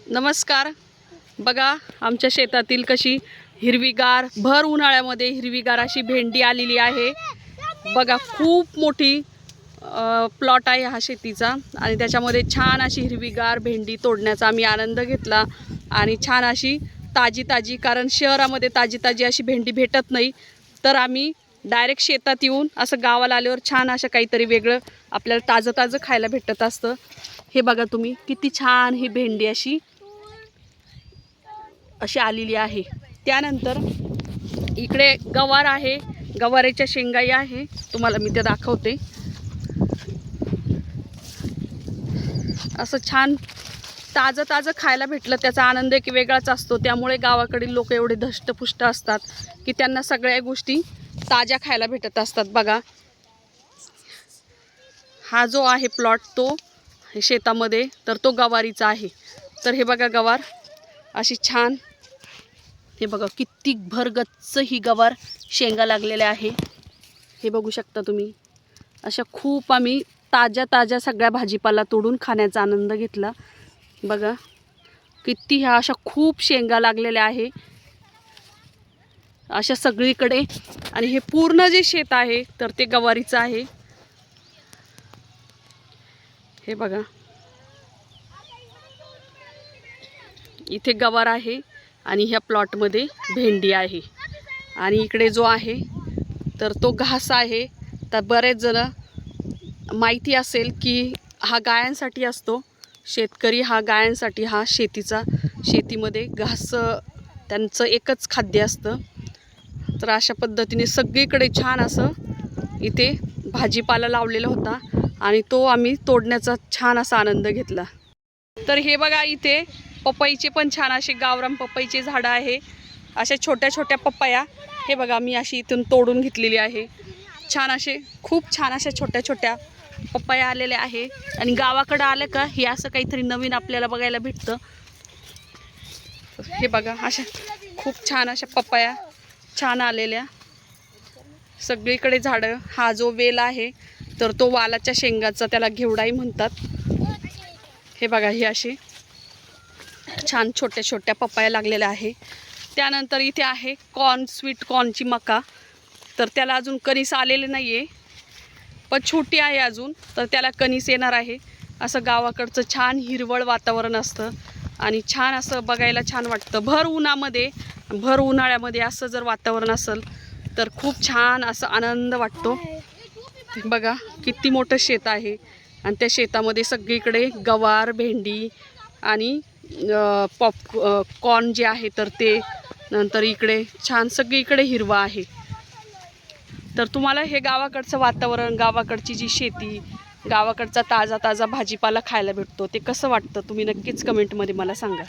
नमस्कार। बघा आमच्या शेतातील कशी हिरवीगार भर उन्हाळ्यामध्ये हिरवीगार अशी भेंडी आलेली आहे। बघा खूप मोठी प्लॉट आहे हा शेतीचा आणि त्याच्यामध्ये छान अशी हिरवीगार भेंडी तोडण्याचा आम्ही आनंद घेतला आणि छान अशी ताजी ताजी, कारण शहरामध्ये ताजी ताजी अशी भेंडी भेटत नाही, तर आम्ही डायरेक्ट शेतात येऊन असं गावाला आल्यावर छान असं काहीतरी वेगळं आपल्याला ताजं ताजं खायला भेटत असतं। हे बघा तुम्ही किती छान ही भेंडी अशी आलेली आहे। त्यानंतर इकडे गवार आहे, गवारीच्या शेंगाई आहे, तुम्हाला मी ते दाखवते। असं छान ताजं ताजं खायला भेटलं त्याचा आनंद एक वेगळाच असतो। त्यामुळे गावाकडील लोक एवढे धष्टपुष्ट असतात की त्यांना सगळ्या गोष्टी ताज्या खायला भेटत असतात। बघा हा जो आहे प्लॉट तो शेतामध्ये, तर तो गवारीचा आहे। तर हे बघा गवार अशी छान, हे बघा किती भरगच्च ही गवार शेंगा लागलेल्या आहे। हे बघू शकता तुम्ही। अशा खूप आम्ही ताज्या ताज्या सगळ्या भाजीपाला तोडून खाण्याचा आनंद घेतला। बघा किती ह्या अशा खूप शेंगा लागलेल्या आहे अशा सगळीकडे। आणि हे पूर्ण जे शेत आहे तर ते गवारीचं आहे। हे बघा इथे गवार आहे आणि ह्या प्लॉटमध्ये भेंडी आहे आणि इकडे जो आहे तर तो घास आहे। तर बरेच जण माहिती असेल की हा गायांसाठी असतो। शेतकरी हा गायांसाठी हा शेतीमध्ये घास त्यांचं एकच खाद्य असतं। तर अशा पद्धतीने सगळीकडे छान असं इथे भाजीपाला लावलेला होता आणि तो आम्ही तोडण्याचा छान असा आनंद घेतला। तर हे बघा इथे पपईचे पण छान असे गावरान पपईचे झाडं आहे। अशा छोट्या छोट्या पपया हे बघा मी अशी इथून तोडून घेतलेली आहे। छान असे खूप छान अशा छोट्या छोट्या पपया आलेल्या आहे आणि गावाकडे आलं का हे असं काहीतरी नवीन आपल्याला बघायला भेटतं। हे बघा अशा खूप छान अशा पपया छान आलेल्या सगळीकडे झाडं। हा जो वेल आहे तर तो वालाच्या शेंगाचा, त्याला घेवडाही म्हणतात। हे बघा हे असे छान छोट्या छोट्या पपया लागलेल्या आहे। त्यानंतर इथे आहे कॉर्न, स्वीट कॉर्नची मका, तर त्याला अजून कणीस आलेले नाही आहे, पण छोटी आहे अजून, तर त्याला कणीस येणार आहे। असं गावाकडचं छान हिरवळ वातावरण असतं आणि छान असं बघायला छान वाटतं। भर उन्हाळ्यामध्ये असं जर वातावरण असेल तर खूप छान असं आनंद वाटतो। बघा किती मोठं शेत आहे आणि त्या शेतामध्ये सगळीकडे गवार, भेंडी आणि कॉर्न जे आहे तर ते, नंतर इकडे छान सगळीकडे हिरवा आहे। तर तुम्हाला हे गावाकडचं वातावरण, गावाकडची जी शेती, गावाकडचा ताजा ताजा भाजीपाला खायला भेटतो ते कसं वाटतं तुम्ही नक्कीच कमेंटमध्ये मला सांगा।